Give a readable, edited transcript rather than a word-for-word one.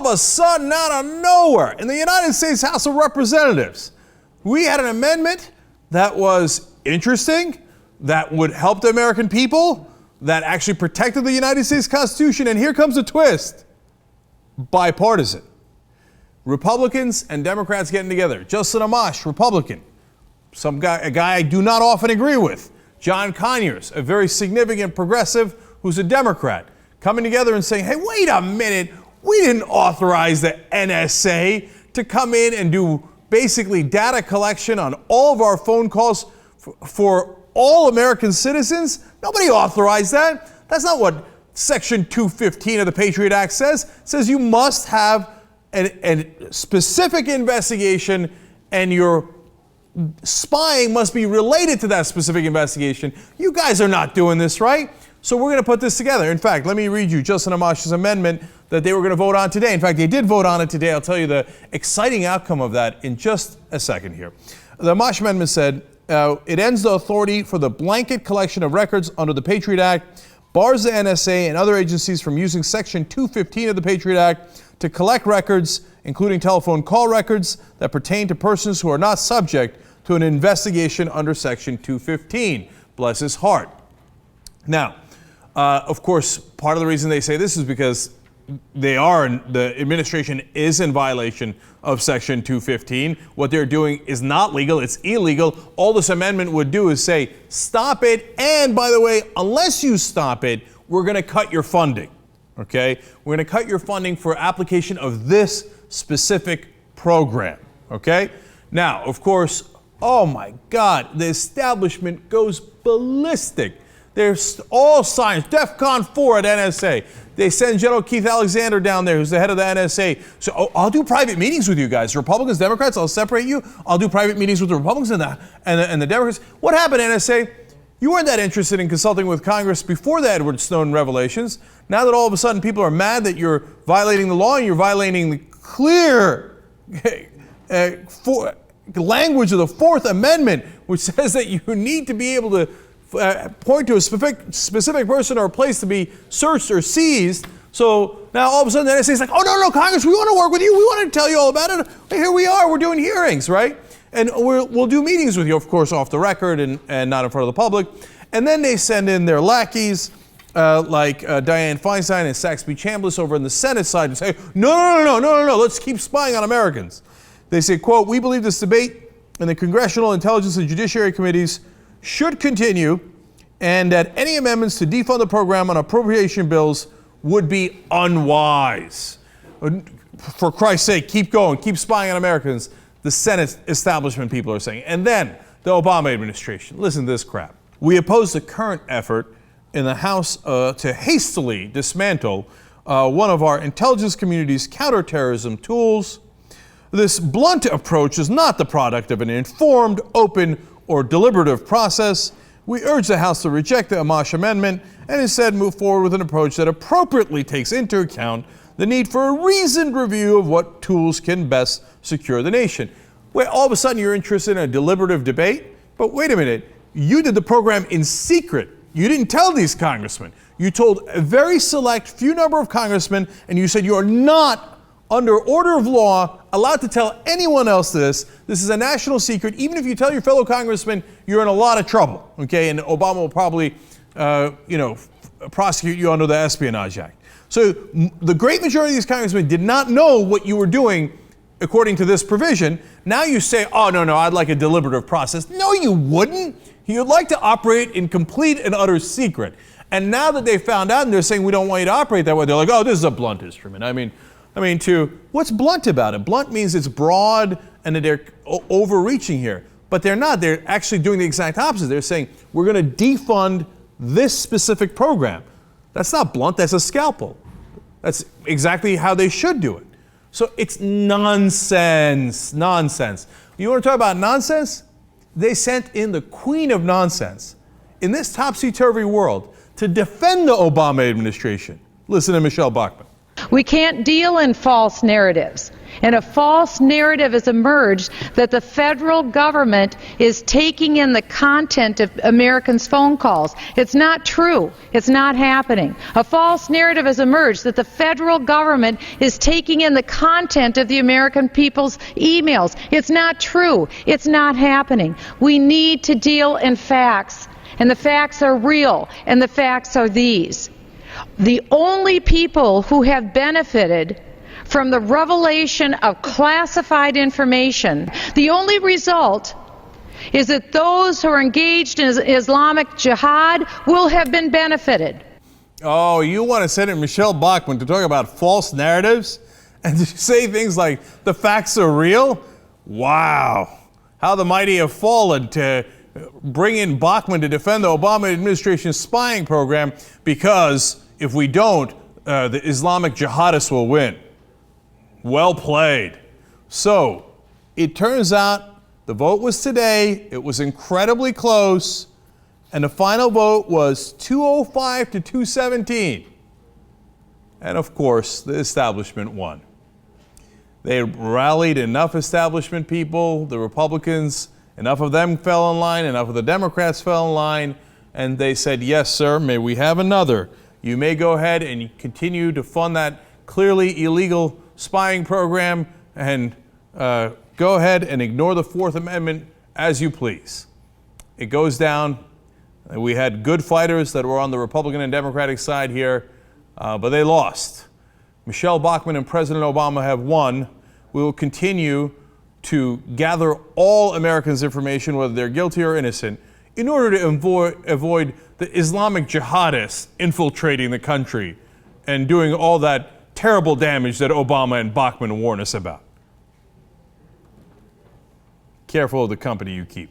of a sudden, out of nowhere, in the United States House of Representatives, we had an amendment that was interesting, that would help the American people, that actually protected the United States Constitution, and here comes a twist. Bipartisan. Republicans and Democrats getting together. Justin Amash, Republican. A guy I do not often agree with. John Conyers, a very significant progressive who's a Democrat, coming together and saying, hey, wait a minute, we didn't authorize the NSA to come in and do basically data collection on all of our phone calls for all American citizens. Nobody authorized that. That's not what Section 215 of the Patriot Act says. It says you must have a specific investigation, and your spying must be related to that specific investigation. You guys are not doing this, right? So we're going to put this together. In fact, let me read you Justin Amash's amendment that they were going to vote on today. In fact, they did vote on it today. I'll tell you the exciting outcome of that in just a second here. The Amash amendment said, it ends the authority for the blanket collection of records under the Patriot Act, bars the NSA and other agencies from using Section 215 of the Patriot Act to collect records, including telephone call records that pertain to persons who are not subject to an investigation under Section 215. Bless his heart. Now, of course, part of the reason they say this is because the administration is in violation of Section 215. What they're doing is not legal, it's illegal. All this amendment would do is say, stop it, and by the way, unless you stop it, we're going to cut your funding, okay? We're going to cut your funding for application of this specific program, okay? Now, of course, oh my God, the establishment goes ballistic. There's all signs, DEFCON 4 at NSA. They send General Keith Alexander down there, who's the head of the NSA. So I'll do private meetings with you guys. Republicans, Democrats, I'll separate you. I'll do private meetings with the Republicans and the Democrats. What happened, NSA? You weren't that interested in consulting with Congress before the Edward Snowden revelations. Now that all of a sudden people are mad that you're violating the law and you're violating the clear language of the Fourth Amendment, which says that you need to be able to point to a specific person or a place to be searched or seized. So now all of a sudden the NSA is like, oh, no, Congress, we want to work with you. We want to tell you all about it. Here we are. We're doing hearings, right? And we'll do meetings with you, of course, off the record and not in front of the public. And then they send in their lackeys like Dianne Feinstein and Saxby Chambliss over in the Senate side and say, no, let's keep spying on Americans. They say, quote, we believe this debate in the Congressional Intelligence and Judiciary Committees should continue, and that any amendments to defund the program on appropriation bills would be unwise. For Christ's sake, keep going, keep spying on Americans, the Senate establishment people are saying. And then the Obama administration, listen to this crap. We oppose the current effort in the House to hastily dismantle one of our intelligence community's counterterrorism tools. This blunt approach is not the product of an informed, open, or deliberative process. We urge the House to reject the Amash amendment and instead move forward with an approach that appropriately takes into account the need for a reasoned review of what tools can best secure the nation. Wait, all of a sudden you're interested in a deliberative debate? But wait a minute, you did the program in secret. You didn't tell these congressmen. You told a very select few number of congressmen, and you said you are not, under order of law, allowed to tell anyone else this. This is a national secret. Even if you tell your fellow congressmen, you're in a lot of trouble, okay? And Obama will probably, prosecute you under the Espionage Act. So the great majority of these congressmen did not know what you were doing according to this provision. Now you say, oh, no, I'd like a deliberative process. No, you wouldn't. You'd like to operate in complete and utter secret. And now that they found out and they're saying we don't want you to operate that way, they're like, oh, this is a blunt instrument. I mean, what's blunt about it? Blunt means it's broad and that they're overreaching here. But they're not. They're actually doing the exact opposite. They're saying, we're going to defund this specific program. That's not blunt. That's a scalpel. That's exactly how they should do it. So it's nonsense. Nonsense. You want to talk about nonsense? They sent in the queen of nonsense in this topsy-turvy world to defend the Obama administration. Listen to Michele Bachmann. We can't deal in false narratives. And a false narrative has emerged that the federal government is taking in the content of Americans' phone calls. It's not true. It's not happening. A false narrative has emerged that the federal government is taking in the content of the American people's emails. It's not true. It's not happening. We need to deal in facts. And the facts are real. And the facts are these. The only people who have benefited from the revelation of classified information, the only result is that those who are engaged in Islamic jihad will have been benefited. Oh, you want to Senator Michele Bachmann to talk about false narratives and to say things like the facts are real? Wow. How the mighty have fallen to bring in Bachmann to defend the Obama administration's spying program, because if we don't, the Islamic jihadists will win. Well played. So, it turns out the vote was today. It was incredibly close. And the final vote was 205 to 217. And of course, the establishment won. They rallied enough establishment people, the Republicans, enough of them fell in line, enough of the Democrats fell in line, and they said, yes, sir, may we have another. You may go ahead and continue to fund that clearly illegal spying program, and go ahead and ignore the Fourth Amendment as you please. It goes down. We had good fighters that were on the Republican and Democratic side here, but they lost. Michele Bachmann and President Obama have won. We will continue to gather all Americans' information, whether they're guilty or innocent, in order to avoid the Islamic jihadists infiltrating the country and doing all that terrible damage that Obama and Bachmann warn us about. Careful of the company you keep.